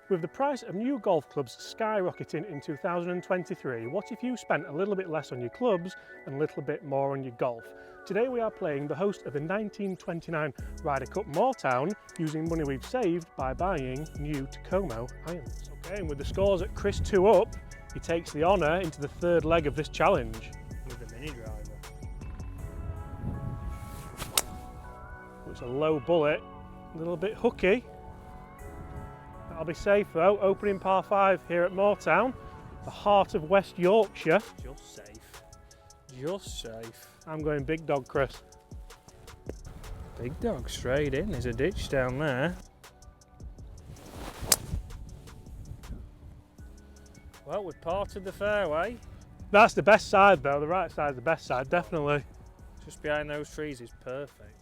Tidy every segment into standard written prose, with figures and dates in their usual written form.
With the price of new golf clubs skyrocketing in 2023, what if you spent a little bit less on your clubs and a little bit more on your golf? Today we are playing the host of the 1929 Ryder Cup Moortown using money we've saved by buying new Takomo irons. Okay, and with the scores at Chris 2 up, he takes the honour into the third leg of this challenge. With the mini driver. It's a low bullet, a little bit hooky. That'll be safe though. Opening par 5 here at Moortown, the heart of West Yorkshire. Just safe. Just safe. I'm going big dog, Chris. Big dog straight in. There's a ditch down there. Well, we've parted the fairway. That's the best side though. The right side's the best side, definitely. Just behind those trees is perfect.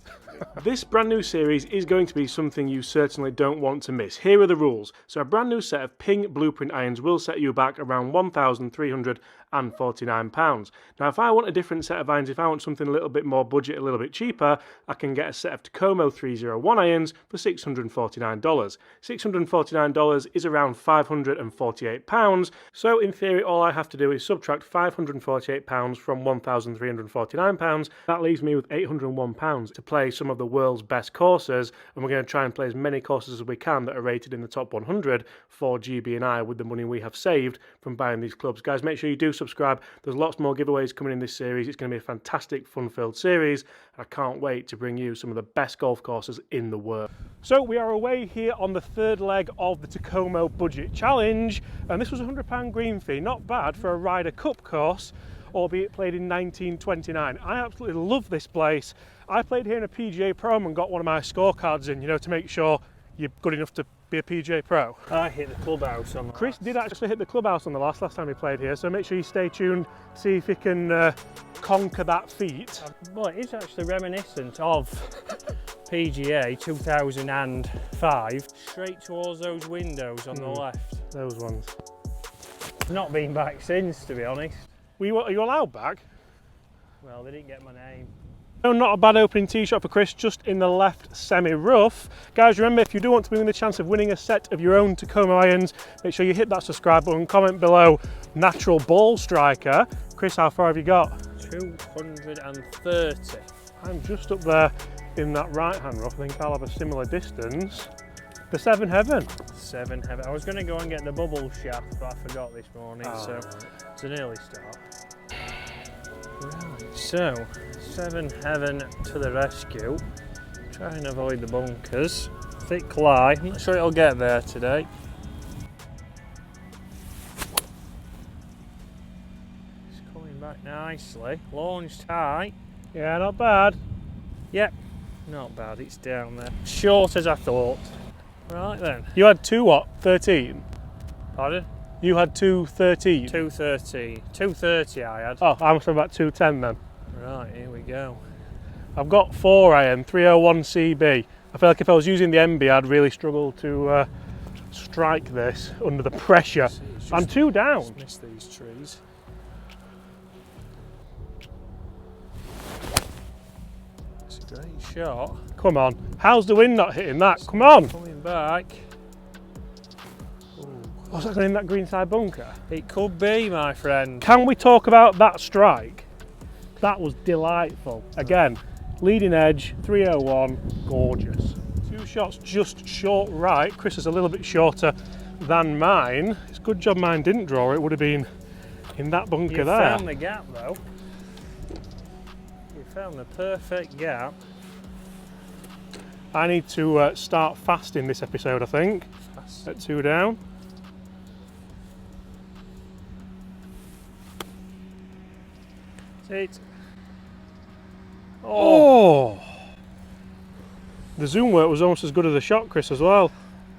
This brand new series is going to be something you certainly don't want to miss. Here are the rules. So a brand new set of Ping Blueprint irons will set you back around £1,349. Now if I want a different set of irons, if I want something a little bit more budget, a little bit cheaper, I can get a set of Takomo 301 irons for $649. $649 is around £548. So in theory all I have to do is subtract £548 from £1,349. That leaves me with £801 to play some of the world's best courses, and we're going to try and play as many courses as we can that are rated in the top 100 for GB&I with the money we have saved from buying these clubs. Guys, make sure you do subscribe. There's lots more giveaways coming in this series. It's going to be a fantastic, fun-filled series, and I can't wait to bring you some of the best golf courses in the world. So we are away here on the third leg of the Takomo Budget Challenge, and this was a £100 green fee. Not bad for a Ryder Cup course, albeit played in 1929. I absolutely love this place. I played here in a PGA Pro and got one of my scorecards in, you know, to make sure you're good enough to be a PGA Pro. I hit the clubhouse on the Chris did actually hit the clubhouse on the last time he played here, so make sure you stay tuned, see if he can conquer that feat. Well, it is actually reminiscent of PGA 2005, straight towards those windows on the left. Those ones. Not been back since, to be honest. Are you allowed back? Well, they didn't get my name. No, not a bad opening tee shot for Chris, just in the left semi-rough. Guys, remember, if you do want to be in the chance of winning a set of your own Takomo irons, make sure you hit that subscribe button, comment below natural ball striker. Chris, how far have you got? 230. I'm just up there in that right-hand rough. I think I'll have a similar distance. The Seven Heaven. Seven Heaven. I was going to go and get the bubble shaft, but I forgot this morning, so right. It's an early start. Right, so Seven Heaven to the rescue. Try and avoid the bunkers. Thick lie. I'm not sure it'll get there today. It's coming back nicely. Launched high. Yeah, not bad. Yep, not bad. It's down there. Short as I thought. Right then. You had 13? Pardon? You had 213? 213. 230 I had. Oh, I must have about 210 then. Right, here we go. I've got 4 iron, 301 CB. I feel like if I was using the MB, I'd really struggle to strike this under the pressure. I'm 2 down. Missed these trees. It's a great shot. Come on. How's the wind not hitting that? Come on. Coming back. Was that going in that greenside bunker? It could be, my friend. Can we talk about that strike? That was delightful. Again, leading edge, 301, gorgeous. 2 shots just short right. Chris is a little bit shorter than mine. It's a good job mine didn't draw. It would have been in that bunker You there. found the gap though. You found the perfect gap. I need to start fasting this episode, I think. Fast. At 2 down. It. Oh! The zoom work was almost as good as the shot, Chris, as well.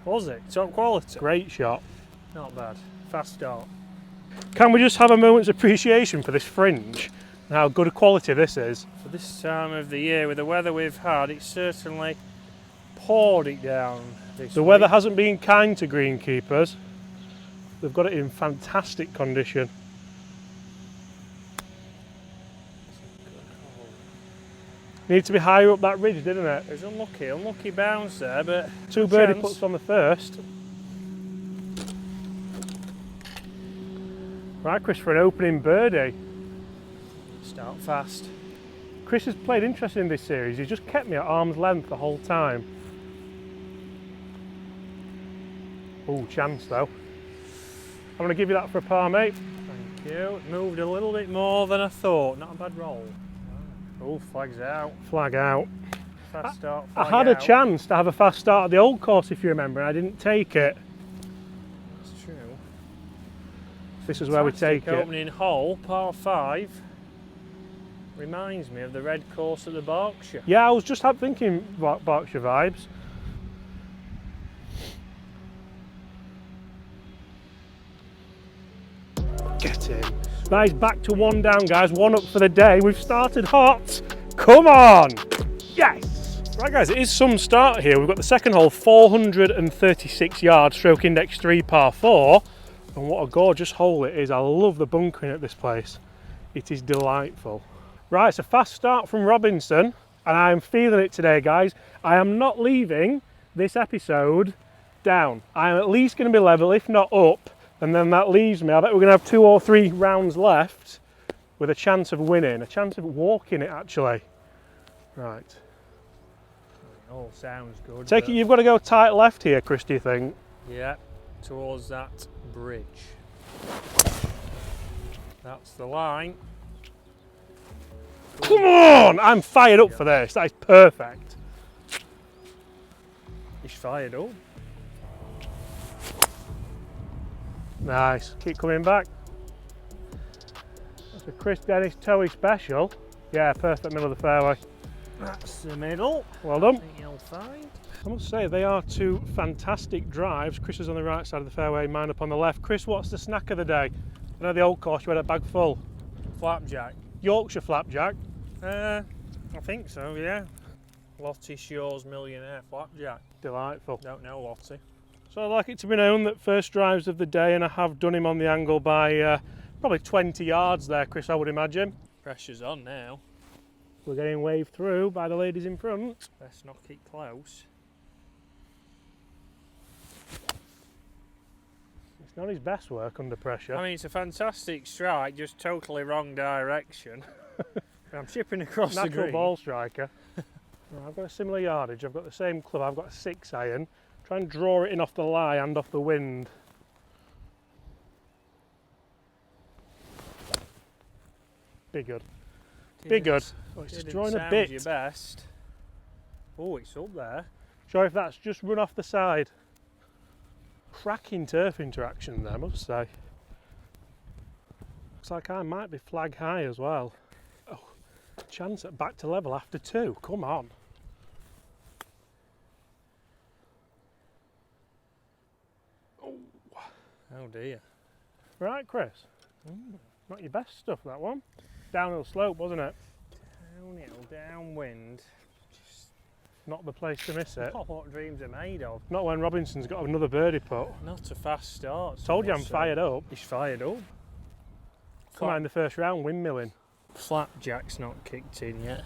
Was it? Top quality? Great shot. Not bad. Fast start. Can we just have a moment's appreciation for this fringe and how good a quality this is? For this time of the year, with the weather we've had, it's certainly poured it down this The week. weather hasn't been kind to greenkeepers. They've got it in fantastic condition. Needed to be higher up that ridge, didn't it? It was unlucky bounce there, but 2 birdie chance. puts on the first. Right, Chris, for an opening birdie. Start fast. Chris has played interesting in this series. He's just kept me at arm's length the whole time. Oh, chance though. I'm going to give you that for a par, mate. Thank you. It moved a little bit more than I thought. Not a bad roll. Oh, flag's out. Flag out. Fast start. I Flag had out. a chance to have a fast start at the old course, if you remember, and I didn't take it. That's true. This is where we take Fantastic it. opening hole, par 5. Reminds me of the red course at the Berkshire. Yeah, I was just thinking Berkshire vibes. Get in. That is back to 1 down, guys. 1 up for the day. We've started hot. Come on. Yes. Right, guys, it is some start here. We've got the second hole, 436 yards, stroke index 3, par 4. And what a gorgeous hole it is. I love the bunkering at this place. It is delightful. Right, it's a fast start from Robinson, and I am feeling it today, guys. I am not leaving this episode down. I am at least going to be level, if not up, and then that leaves me. I bet we're going to have 2 or 3 rounds left with a chance of winning, a chance of walking it, actually. Right. It all sounds good. Take it you've got to go tight left here, Chris, do you think? Yeah, towards that bridge. That's the line. Come on! I'm fired up for this. That is perfect. He's fired up. Nice. Keep coming back. That's a Chris Dennis Toey special. Yeah, perfect middle of the fairway. That's the middle. Well done. I think you'll find. I must say, they are 2 fantastic drives. Chris is on the right side of the fairway, mine up on the left. Chris, what's the snack of the day? I know the old course, you had a bag full. Flapjack. Yorkshire flapjack. I think so, yeah. Lottie Shaw's Millionaire Flapjack. Delightful. Don't know Lottie. So I'd like it to be known that first drives of the day, and I have done him on the angle by probably 20 yards there, Chris, I would imagine. Pressure's on now. We're getting waved through by the ladies in front. Let's knock it close. It's not his best work under pressure. I mean, it's a fantastic strike, just totally wrong direction. I'm chipping across the Natural green. ball striker. Right, I've got a similar yardage. I've got the same club. I've got a 6 iron. Try and draw it in off the lie and off the wind. Be good. Be good. Oh, it's just Didn't drawing a sound bit. your best. Oh, it's up there. Sure if that's just run off the side. Cracking turf interaction there, I must say. Looks like I might be flag high as well. Oh, chance at back to level after 2. Come on. Oh dear. Right, Chris. Not your best stuff, that one. Downhill slope, wasn't it? Downhill, downwind. Not the place to miss it. Not what dreams are made of. Not when Robinson's got another birdie putt. Not a fast start. Told you I'm so- fired up. He's fired up. Come out in the first round, windmilling. Flapjack's not kicked in yet.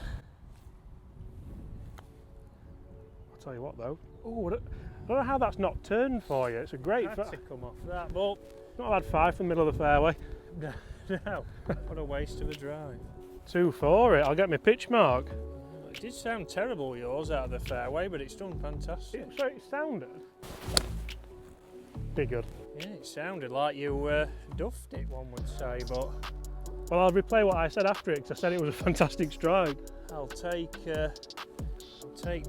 I'll tell you what though. Oh, I don't know how that's not turned for you. It's a great. Had to come off that, but Not a bad 5 from the middle of the fairway. no. What a waste of a drive. 2 for it. I'll get my pitch mark. It did sound terrible, yours, out of the fairway, but it's done fantastic. So it sounded. Be good. Yeah, it sounded like you duffed it, one would say, but Well, I'll replay what I said after it because I said it was a fantastic strike. I'll take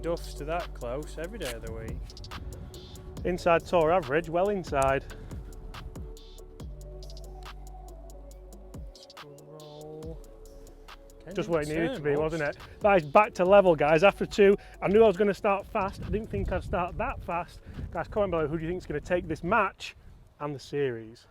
duffs to that close every day of the week. Inside tour average, well inside. Roll. Just where it needed to be, wasn't it? That is back to level, guys. After 2, I knew I was going to start fast. I didn't think I'd start that fast. Guys, comment below who do you think is going to take this match and the series.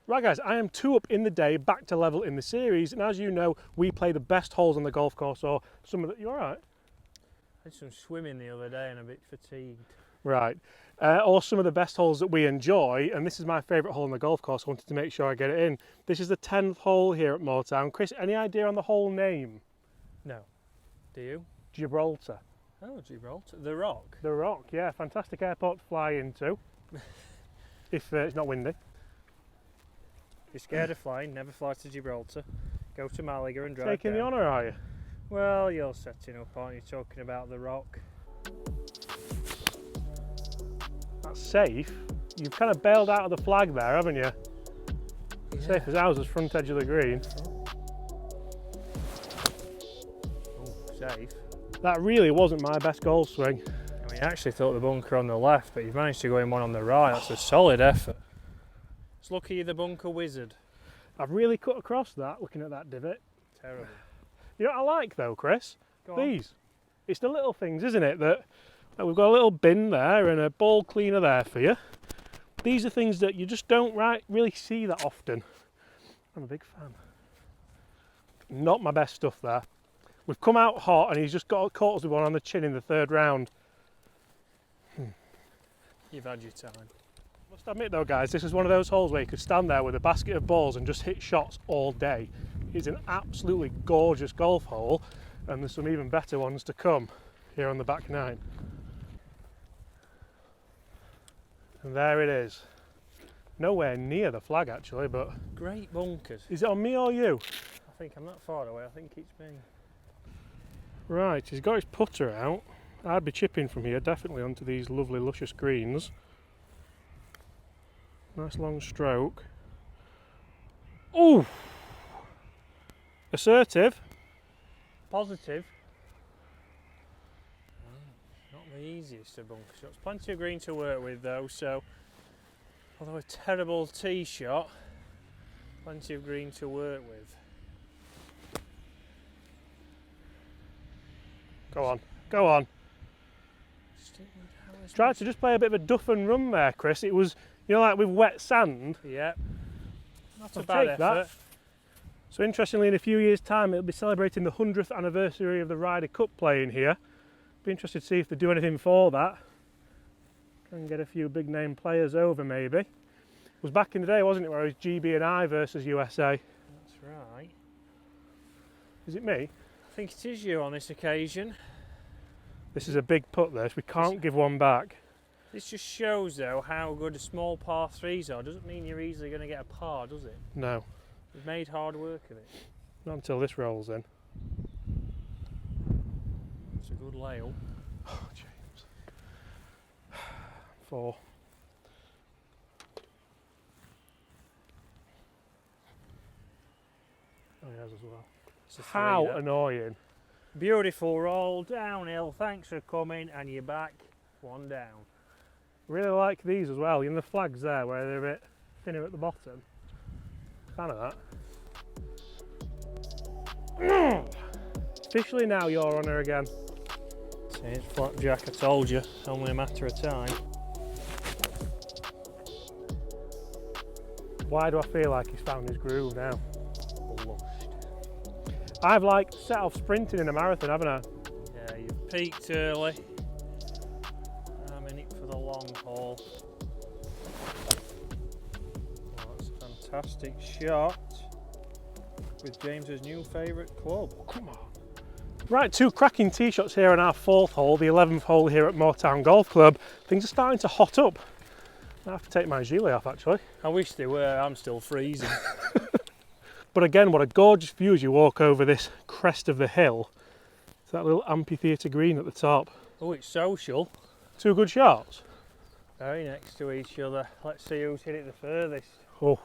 Right, guys, I am 2 up in the day, back to level in the series, and as you know, we play the best holes on the golf course, or some of the... You all right? I had some swimming the other day and a bit fatigued. Right. Or some of the best holes that we enjoy, and this is my favourite hole on the golf course. I wanted to make sure I get it in. This is the 10th hole here at Moortown. Chris, any idea on the hole name? No. Do you? Gibraltar. Oh, Gibraltar. The Rock. The Rock, yeah, fantastic airport to fly into. If it's not windy. If you're scared of flying, never fly to Gibraltar. Go to Malaga and drive Taking the down. honour, are you? Well, you're setting up, aren't you? Talking about the rock. That's safe. You've kind of bailed out of the flag there, haven't you? Yeah. Safe as houses, front edge of the green. Oh, safe. That really wasn't my best golf swing. I mean, I actually thought the bunker on the left, but you've managed to go in one on the right. That's a solid effort. It's lucky you're the bunker wizard. I've really cut across that, looking at that divot. Terrible. You know what I like though, Chris? Go on. These. It's the little things, isn't it? That we've got a little bin there and a ball cleaner there for you. These are things that you just don't really see that often. I'm a big fan. Not my best stuff there. We've come out hot and he's just caught us with one on the chin in the third round. You've had your time. Must admit though guys, this is one of those holes where you could stand there with a basket of balls and just hit shots all day. It's an absolutely gorgeous golf hole and there's some even better ones to come here on the back nine. And there it is. Nowhere near the flag actually, but Great bunkers. is it on me or you? I think I'm not far away. I think it's me. Right, he's got his putter out. I'd be chipping from here definitely onto these lovely luscious greens. Nice long stroke. Ooh! Assertive. Positive. Not the easiest of bunker shots. Plenty of green to work with though, so although a terrible tee shot, plenty of green to work with. Go on, go on. Tried to just play a bit of a duff and run there, Chris. It was, you know, like with wet sand. Yep. Not a I'll bad take that. effort. So interestingly, in a few years' time, it'll be celebrating the 100th anniversary of the Ryder Cup playing here. Be interested to see if they do anything for that. Try and get a few big name players over maybe. It was back in the day, wasn't it, where it was GB and I versus USA. That's right. Is it me? I think it is you on this occasion. This is a big putt this, we can't give one back. This just shows though how good small par threes are. Doesn't mean you're easily going to get a par, does it? No, We've made hard work of it. not until this rolls in. It's a good layout. Oh, James. 4. Oh, he has as well. It's a three, How that. annoying. Beautiful roll downhill. Thanks for coming, and you're back. One down. Really like these as well. You know the flags there where they're a bit thinner at the bottom. Fan of that. Officially now your honour again. See, it's flapjack, I told you. Only a matter of time. Why do I feel like he's found his groove now? Blushed. I've like set off sprinting in a marathon, haven't I? Yeah, you've peaked early. I'm in it for the long haul. Oh, that's a fantastic shot with James's new favourite club. Come on. Right, 2 cracking tee shots here on our 4th hole, the 11th hole here at Moortown Golf Club. Things are starting to hot up. I have to take my gilet off actually. I wish they were, I'm still freezing. But again, what a gorgeous view as you walk over this crest of the hill. It's that little amphitheatre green at the top. Oh, it's social. 2 good shots. Very next to each other. Let's see who's hit it the furthest. Oh,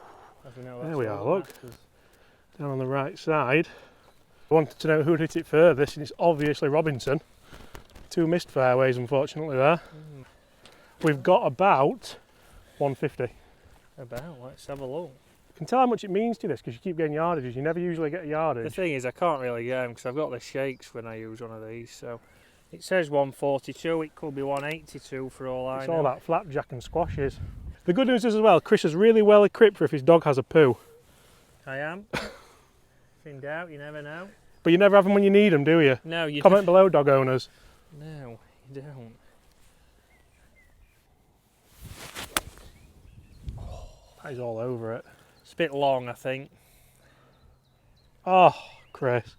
As we know, there that's we all are, that look. matters. Down on the right side. I wanted to know who hit it furthest and it's obviously Robinson. 2 missed fairways unfortunately there. We've got about 150. About, let's have a look. You can tell how much it means to this because you keep getting yardages. You never usually get a The yardage. thing is, I can't really get them because I've got the shakes when I use one of these. So it says 142, it could be 182 for all I It's know. all that flapjack and squashes. The good news is as well, Chris is really well equipped for if his dog has a poo. I am. If in doubt, you never know. But you never have them when you need them, do you? No, you Comment below, dog owners. No, you don't. That is all over it. It's a bit long, I think. Oh, Chris.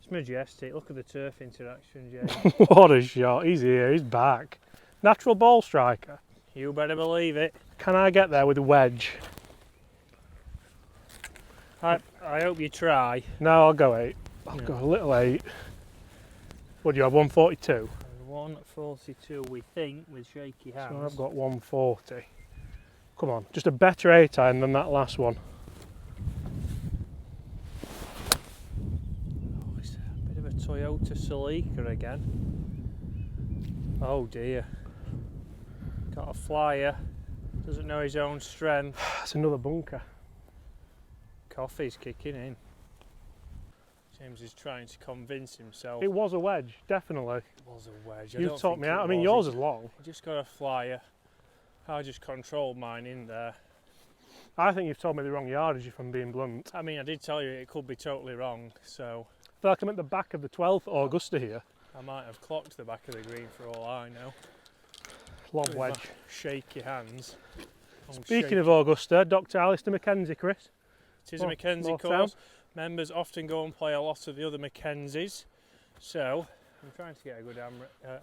It's majestic. Look at the turf interaction, James. What a shot. He's here, he's back. Natural ball striker. You better believe it. Can I get there with a wedge? I hope you try. No, I'll go 8. I'll Yeah. go a little 8. What do you have, 142? 142 we think with shaky hands. So I've got 140. Come on, just a better 8 iron than that last one. Oh, it's a bit of a Toyota Celica again. Oh dear. Got a flyer. Doesn't know his own strength. That's another bunker. Coffee's kicking in. James is trying to convince himself. It was a wedge, definitely. It was a wedge. I You've don't taught think me it out. I mean, was. yours is long. He just got a flyer. I just controlled mine in there. I think you've told me the wrong yardage, if I'm being blunt. I mean, I did tell you it could be totally wrong, so I feel like I'm at the back of the 12th Augusta here. I might have clocked the back of the green for all I know. Long With wedge. my shaky hands. Oh, Speaking of Augusta, Dr. Alistair Mackenzie, Chris. it is a Mackenzie North course. Members often go and play a lot of the other Mackenzies. So, I'm trying to get a good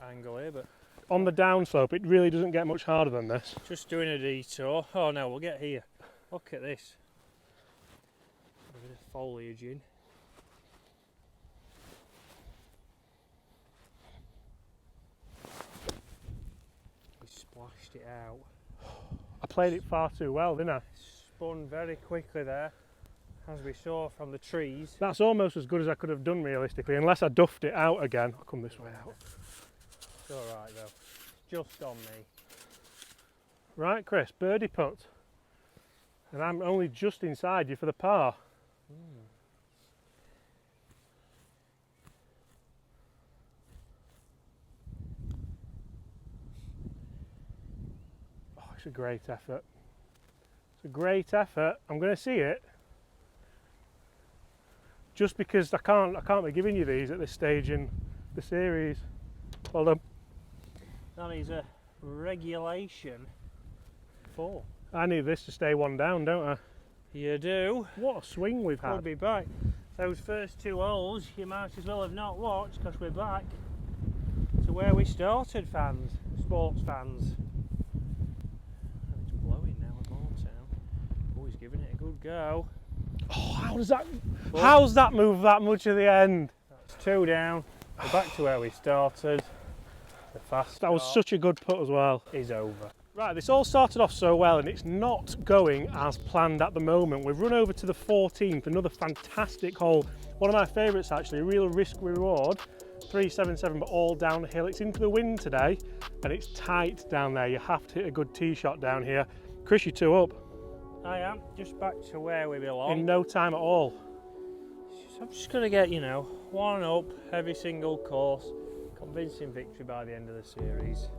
angle here, but On the downslope, it really doesn't get much harder than this. just doing a detour. Oh no, we'll get here. Look at this. A bit of foliage in. We splashed it out. I played it far too well, didn't I? Spun very quickly there, as we saw from the trees. That's almost as good as I could have done realistically, unless I duffed it out again. I'll come this way out. It's alright though. Just on me. Right, Chris, birdie putt. And I'm only just inside you for the par. Oh, it's a great effort. It's a great effort. I'm going to see it. Just because I can't be giving you these at this stage in the series. Well done. That is a regulation 4. I need this to stay one down, don't I? You do. What a swing we've We'll had. be back. Those first 2 holes you might as well have not watched because we're back to where we started, fans, sports fans. And it's blowing now at Moortown. Oh, he's giving it a good go. Oh, how's that But move that much at the end? that's 2 down. We're back to where we started. The fast That was start such a good putt as well. is over. Right, this all started off so well and it's not going as planned at the moment. We've run over to the 14th, another fantastic hole. One of my favourites actually, a real risk reward. 377 but all downhill. It's into the wind today and it's tight down there. You have to hit a good tee shot down here. Chris, you 2 up I am just back to where we belong. in no time at all. So I'm just going to get, 1 up every single course. Convincing victory by the end of the series.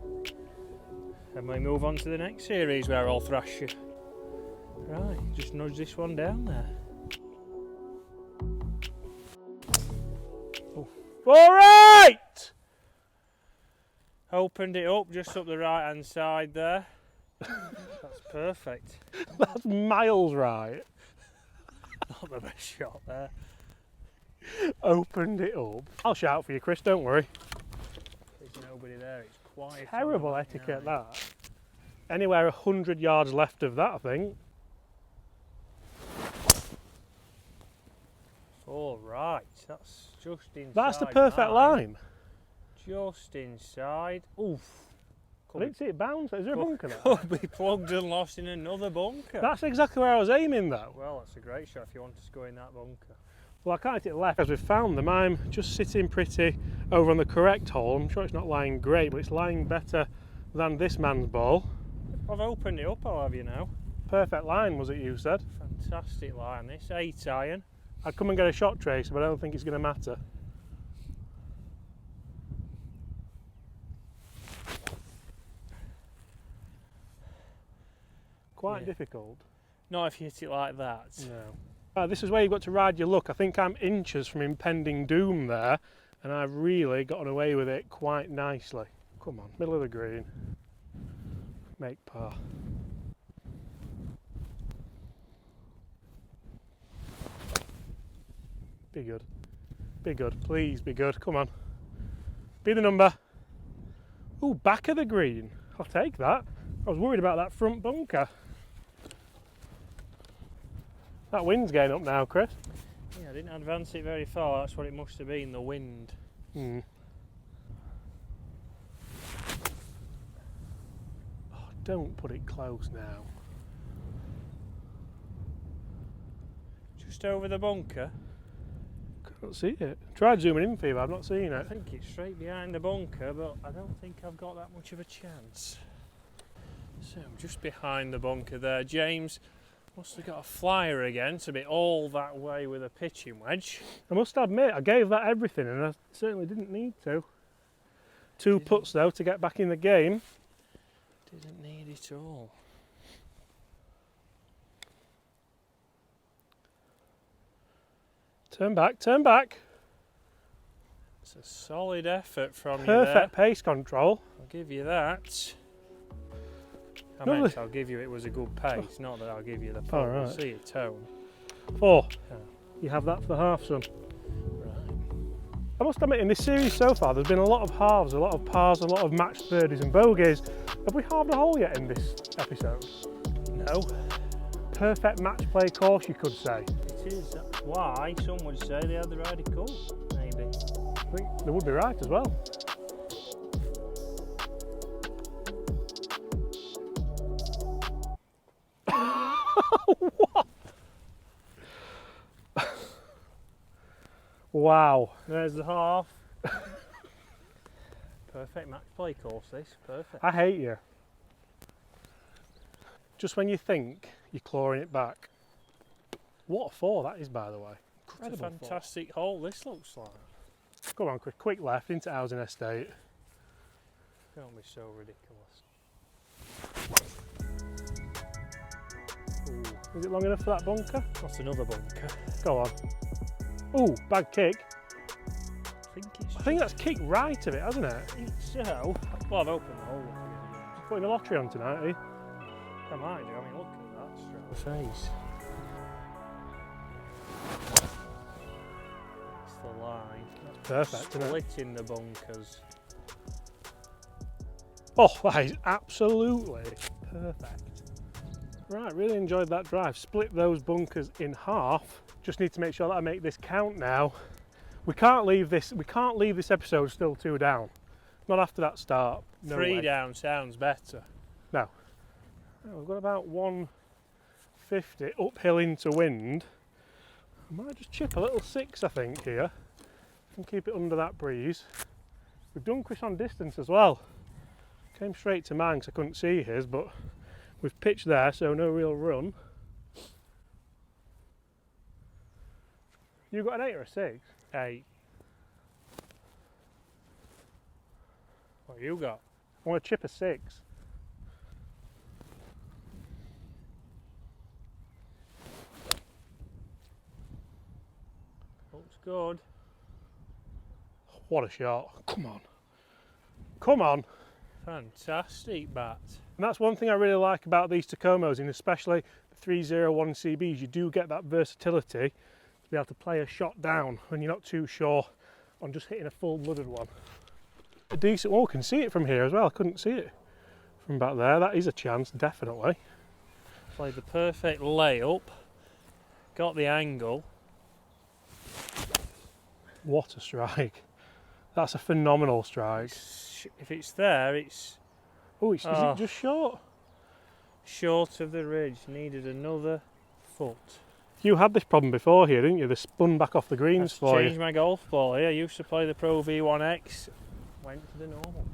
And we move on to the next series where I'll thrash you. Right, just nudge this one down there. All right! Opened it up just up the right hand side there. That's perfect. That's miles right. Not the best shot there. Opened it up. I'll shout for you, Chris, don't worry. There's nobody there, it's quiet. Terrible on the etiquette, nine. that. Anywhere 100 yards left of that, I think. All right, that's just inside. That's the perfect mine. line. Just inside. Oof. I didn't see it bounce. Is there a bunker there? Could be plugged and lost in another bunker. That's exactly where I was aiming, though. Well, that's a great shot if you want to go in that bunker. Well, I can't hit it left as we've found them. I'm just sitting pretty over on the correct hole. I'm sure it's not lying great, but it's lying better than this man's ball. I've opened it up, I'll have you know. Perfect line, was it, you said? Fantastic line, this 8 iron. I'd come and get a shot tracer, but I don't think it's going to matter. Quite Yeah. difficult. Not if you hit it like that. No. This is where you've got to ride your luck. I think I'm inches from impending doom there, and I've really gotten away with it quite nicely. Come on, middle of the green. Make par. Be good. Be good. Please be good. Come on. Be the number. Ooh, back of the green. I'll take that. I was worried about that front bunker. That wind's getting up now, Chris. Yeah, I didn't advance it very far, that's what it must have been, the wind. Oh, don't put it close now. Just over the bunker. Can't see it. Tried zooming in for you, but I've not seen I it. think it's straight behind the bunker, but I don't think I've got that much of a chance. So I'm just behind the bunker there. James must have got a flyer again to be all that way with a pitching wedge. I must admit, I gave that everything and I certainly didn't need to. 2 putts though to get back in the game. Didn't need it all. Turn back, turn back. It's a solid effort from you Perfect there. pace control. I'll give you that. I'll give you it was a good pace, not that I'll give you the full. All right. We'll see your tone. 4. Oh. You have that for the half, son. Right. I must admit, in this series so far, there's been a lot of halves, a lot of pars, a lot of matched birdies and bogeys. Have we halved a hole yet in this episode? No. Perfect match play course, you could say. It is. That's why some would say they had the Ryder Cup, maybe. I think they would be right as well. What? Wow. There's the half. Perfect match play course, this. Perfect. I hate you. Just when you think you're clawing it back. What a 4 that is, by the way. It's a Incredible fantastic hole, this looks like. 4. Come on, Chris. Quick left into Housing Estate. Don't be so ridiculous. Ooh. Is it long enough for that bunker? That's another bunker. Go on. Ooh, bad kick. I I think that's kicked right of it, hasn't it? so. Well, I've opened the hole. Putting the lottery on tonight, eh? I might do. I mean, look at that straight face. It's the line. Perfect, isn't it? Splitting the bunkers. Oh, that is absolutely perfect. Right, really enjoyed that drive. Split those bunkers in half. Just need to make sure that I make this count now. We can't leave this episode still 2 down. Not after that start. No 3 way. down sounds better. No. Oh, we've got about 150 uphill into wind. I might just chip a little 6, I think, here. And keep it under that breeze. We've done Chris on distance as well. Came straight to mine because I couldn't see his, but we've pitched there, so no real run. You got an 8 or a 6? 8. What you got? I want to chip a 6. Looks good. What a shot. Come on. Come on. Fantastic bat. And that's one thing I really like about these Tacomos, and especially the 301 CBs. You do get that versatility to be able to play a shot down when you're not too sure on just hitting a full-blooded one. A decent one. Oh, I can see it from here as well. I couldn't see it from back there. That is a chance, definitely. Played the perfect layup. Got the angle. What a strike. That's a phenomenal strike. If it's there, it's Oh, is it just short? short of the ridge. Needed another foot. You had this problem before here, didn't you? They spun back off the greens That's for you. changed my golf ball here. I used to play the Pro V1X. Went to the normal.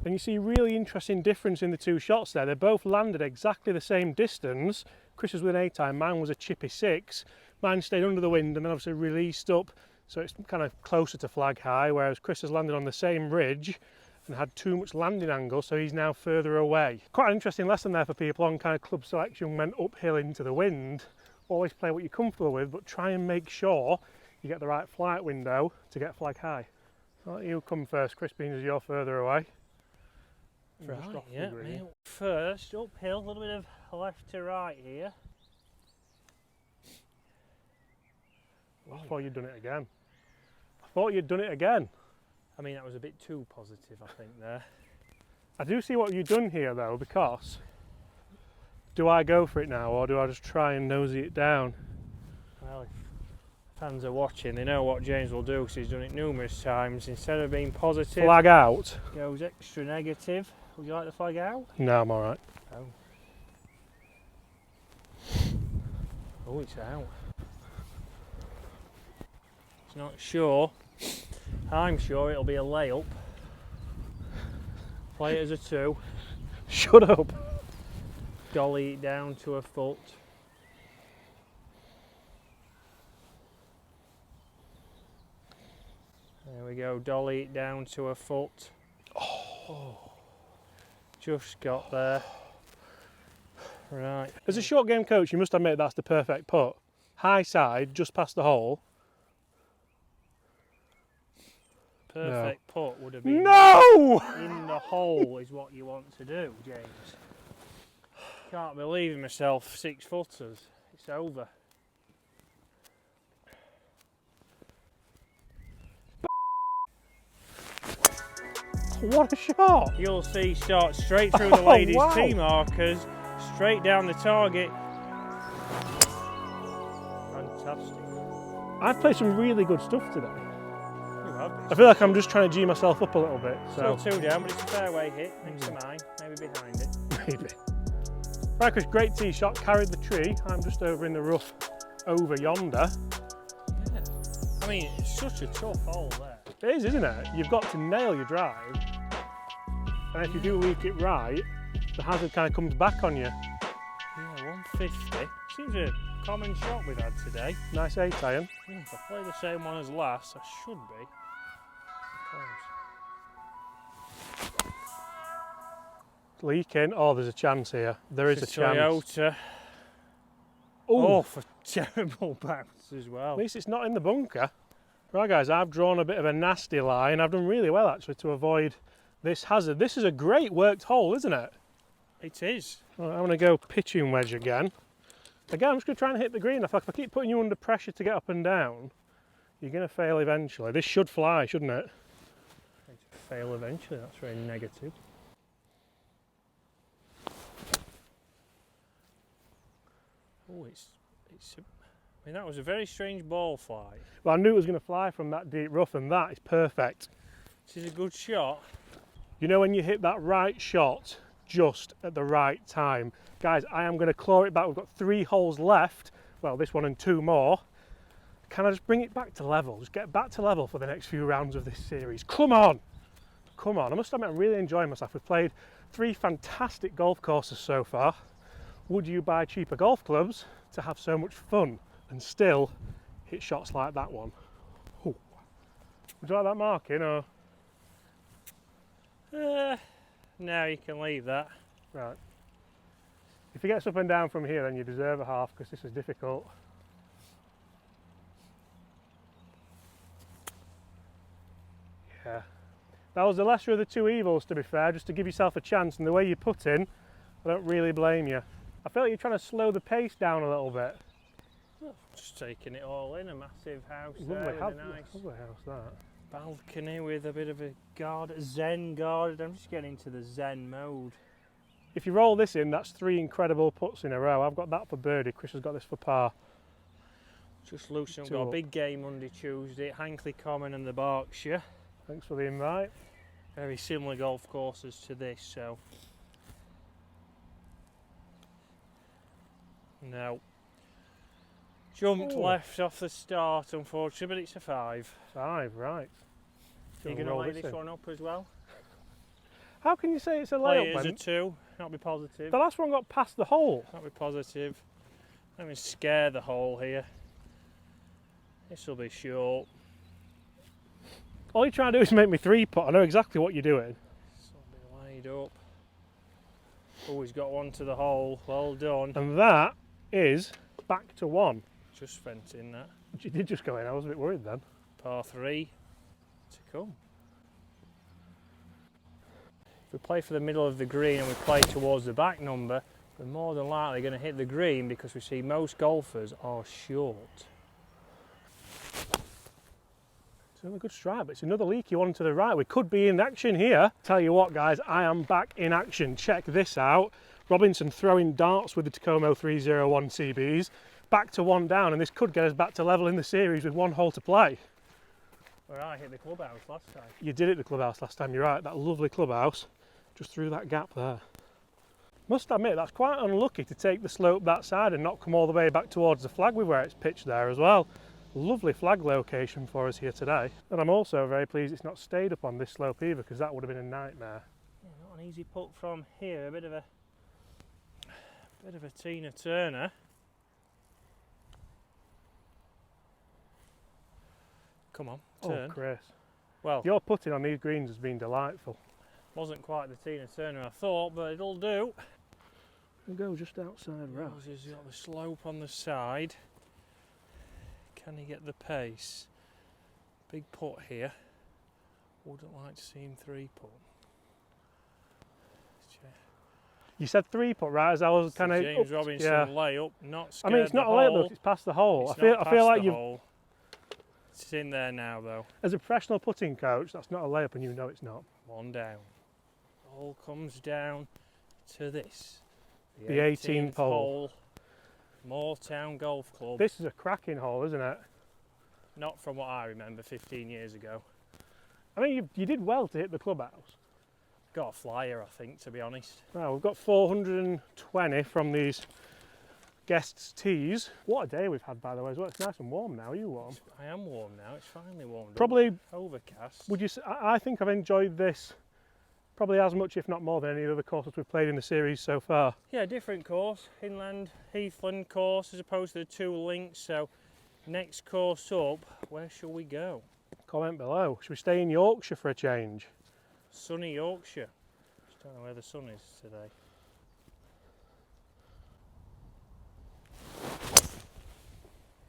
And you see really interesting difference in the 2 shots there. They both landed exactly the same distance. Chris was with an 8-iron, mine was a chippy 6. Mine stayed under the wind and then obviously released up, so it's kind of closer to flag high, whereas Chris has landed on the same ridge and had too much landing angle, so he's now further away. Quite an interesting lesson there for people on kind of club selection when uphill into the wind. Always play what you're comfortable with, but try and make sure you get the right flight window to get flag high. I'll let you come first, Chris, being as you're further away. Right, Just off the yeah, green. me first, uphill, a little bit of left to right here. I thought you'd done it again. I thought you'd done it again. I mean, that was a bit too positive, I think, there. I do see what you've done here though, because Do I go for it now, or do I just try and nosy it down? Well, if fans are watching, they know what James will do because he's done it numerous times. Instead of being positive, Flag out? goes extra negative. Would you like the flag out? No, I'm alright. Oh. Oh, it's out. It's not sure. I'm sure it'll be a layup. Play it as a 2. Shut up. Dolly it down to a foot. There we go, dolly it down to a foot. Oh. Just got there. Right. As a short game coach, you must admit that's the perfect putt. High side, just past the hole. Perfect putt would have been No! in the hole is what you want to do, James. Can't believe in myself, 6 footers. It's over. What a shot! You'll see shot straight through the Oh, ladies' wow. tee markers, straight down the target. Fantastic. I've played some really good stuff today. You have I this. feel like I'm just trying to G myself up a little bit. So Still 2 down, but it's a fairway hit next to mine, maybe behind it. maybe. Right, Chris, great tee shot, carried the tree. I'm just over in the rough over yonder. Yeah. I mean, it's such a tough hole there. It is, isn't it? You've got to nail your drive. And if you do leak it right, the hazard kind of comes back on you. Yeah, 150. Seems a common shot we've had today. Nice 8 iron. Yeah, if I play the same one as last, I should be close. Leaking. Oh, there's a chance here. There is a It's chance. Toyota. Ooh. Oh, for terrible bounce as well. At least it's not in the bunker. Right guys, I've drawn a bit of a nasty line. I've done really well actually to avoid this hazard. This is a great worked hole, isn't it? It is. Right, I'm going to go pitching wedge again. Again, I'm just going to try and hit the green. If I keep putting you under pressure to get up and down, you're going to fail eventually. This should fly, shouldn't it? Fail eventually, that's very negative. Oh, I mean, that was a very strange ball fly. Well, I knew it was going to fly from that deep rough, and that is perfect. This is a good shot. You know when you hit that right shot just at the right time. Guys, I am going to claw it back. We've got 3 holes left. Well, this one and 2 more. Can I just bring it back to level? Just get back to level for the next few rounds of this series. Come on. Come on. I must admit, I'm really enjoying myself. We've played 3 fantastic golf courses so far. Would you buy cheaper golf clubs to have so much fun and still hit shots like that one? Ooh. Would you like that marking or? No, you can leave that. Right. If he gets up and down from here, then you deserve a half because this is difficult. Yeah. That was the lesser of the 2 evils, to be fair, just to give yourself a chance. And the way you put in, I don't really blame you. I feel like you're trying to slow the pace down a little bit. Just taking it all in, a massive house Lovely there with house, a nice lovely house that. balcony with a bit of a zen garden. I'm just getting into the zen mode. If you roll this in, that's 3 incredible putts in a row. I've got that for birdie. Chris has got this for par. Just loosened, 2 got a up. big game Monday, Tuesday at Hankley Common and the Berkshire. Thanks for the invite. Very similar golf courses to this, so. No. Jumped Oh. left off the start, unfortunately, but it's a 5. 5, right. You're going to lay this one up as well? How can you say it's a Play layup it as a when 2, not be positive. the last one got past the hole? Not be positive. Let me scare the hole here. This will be short. All you're trying to do is make me 3-putt. I know exactly what you're doing. This will be laid up. Oh, he's got one to the hole. Well done. And that is back to 1. Just fencing that. You did just go in. I was a bit worried then. Par 3 to come. If we play for the middle of the green and we play towards the back number, we're more than likely going to hit the green because we see most golfers are short. It's another good strike, but it's another leaky one to the right. We could be in action here. Tell you what, guys, I am back in action. Check this out. Robinson throwing darts with the Tacoma 301 CBs, back to 1 down, and this could get us back to level in the series with 1 hole to play. Where I hit the clubhouse last time. You did it at the clubhouse last time, you're right, that lovely clubhouse, just through that gap there. Must admit, that's quite unlucky to take the slope that side and not come all the way back towards the flag with where it's pitched there as well. Lovely flag location for us here today. And I'm also very pleased it's not stayed up on this slope either, because that would have been a nightmare. Yeah, not an easy putt from here, a bit of a Tina Turner. Come on, turn. Oh, Chris. Well, Your putting on these greens has been delightful. wasn't quite the Tina Turner I thought, but it'll do. We'll go just outside right. He's got the slope on the side. Can he get the pace? Big putt here. Wouldn't like to see him 3-putt. You said 3-putt, right? As I was kind of James Robinson layup, not scared. I mean, it's not a layup, it's past the hole. I feel like you've. It's in there now, though. As a professional putting coach, that's not a layup, and you know it's not. 1 down. All comes down to this. The 18th hole. Moortown Golf Club. This is a cracking hole, isn't it? Not from what I remember 15 years ago. I mean, you did well to hit the clubhouse. Got a flyer, I think, to be honest. Well, we've got 420 from these guests' tees. What a day we've had, by the way, as well. It's nice and warm now. Are you warm? I am warm now. It's finally warmed Probably. up. Overcast. Would you? I think I've enjoyed this probably as much, if not more, than any of the other courses we've played in the series so far. Yeah, different course. Inland Heathland course as opposed to the 2 links. So, next course up, where shall we go? Comment below. Should we stay in Yorkshire for a change? Sunny Yorkshire. Just don't know where the sun is today.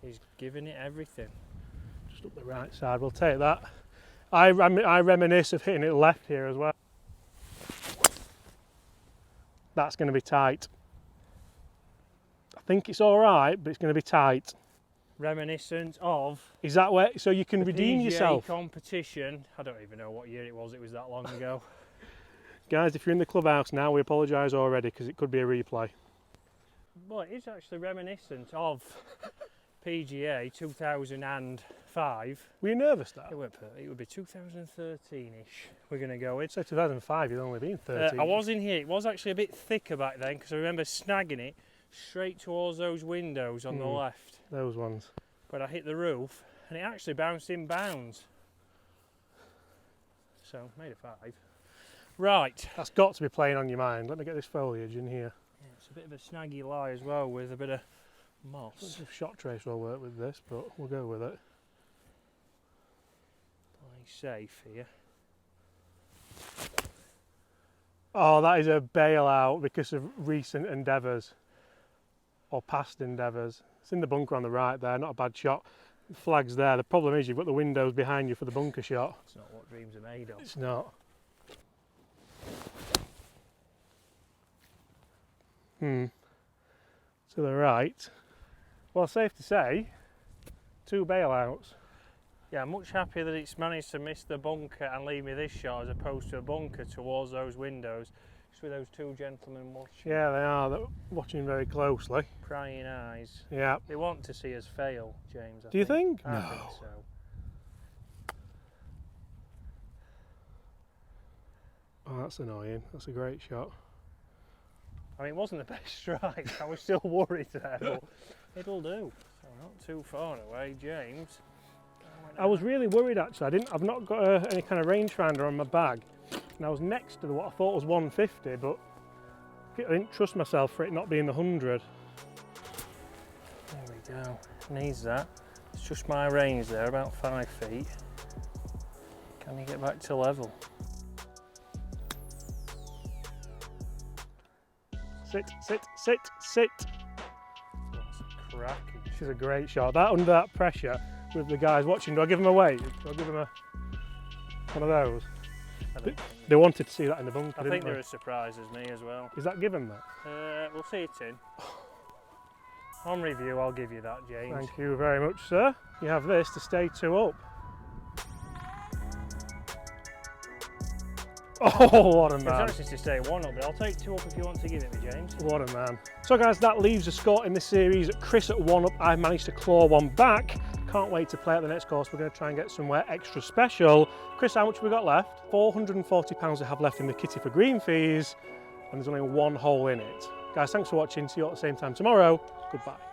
He's giving it everything. Just up the right side, we'll take that. I reminisce of hitting it left here as well. That's going to be tight. I think it's all right, but it's going to be tight. Reminiscent of. Is that where? So you can the redeem PGA yourself. Competition. I don't even know what year it was. It was that long ago. Guys, if you're in the clubhouse now, we apologise already because it could be a replay. Well, it is actually reminiscent of PGA 2005. Were you nervous though? It would be 2013-ish. We're going to go with. So 2005, you'd only been 13. I was in here. It was actually a bit thicker back then because I remember snagging it straight towards those windows on the left. Those ones. But I hit the roof and it actually bounced in bounds. So, made a 5. Right. That's got to be playing on your mind. Let me get this foliage in here. Yeah, it's a bit of a snaggy lie as well with a bit of moss. I don't know if shot trace will work with this, but we'll go with it. Play safe here. Oh, that is a bailout because of recent endeavours. Or past endeavours. It's in the bunker on the right there, not a bad shot. The flag's there. The problem is you've got the windows behind you for the bunker shot. It's not what dreams are made of. It's not. To the right. Well, safe to say, 2 bailouts. Yeah, I'm much happier that it's managed to miss the bunker and leave me this shot as opposed to a bunker towards those windows. Just with those 2 gentlemen watching. Yeah, they are. They're watching very closely. Prying eyes. Yeah. They want to see us fail, James. Do you think? I No. think so. Oh, that's annoying. That's a great shot. I mean, it wasn't the best strike. I was still worried there, but it'll do. So not too far away, James. I was really worried actually. I've not got any kind of rangefinder on my bag, and I was next to what I thought was 150, but I didn't trust myself for it not being the 100. There we go. Needs that. It's just my range there, about 5 feet. Can you get back to level? Sit, sit, sit, sit. That's cracking. This is a great shot. That under that pressure with the guys watching. Do I give them a wave? Do I give them one of those? They wanted to see that in the bunker, I didn't think they? they're as surprised as me as well. Is that given that? We'll see it in. On review, I'll give you that, James. Thank you very much, sir. You have this to stay 2 up. Oh, what a It's man. actually to stay 1 up, but I'll take 2 up if you want to give it me, James. What a man. So guys, that leaves the score in this series. Chris at 1 up, I managed to claw one back. Can't wait to play at the next course. We're going to try and get somewhere extra special. Chris, how much have we got left? £440 I have left in the kitty for green fees, and there's only 1 hole in it. Guys, thanks for watching. See you at the same time tomorrow. Goodbye.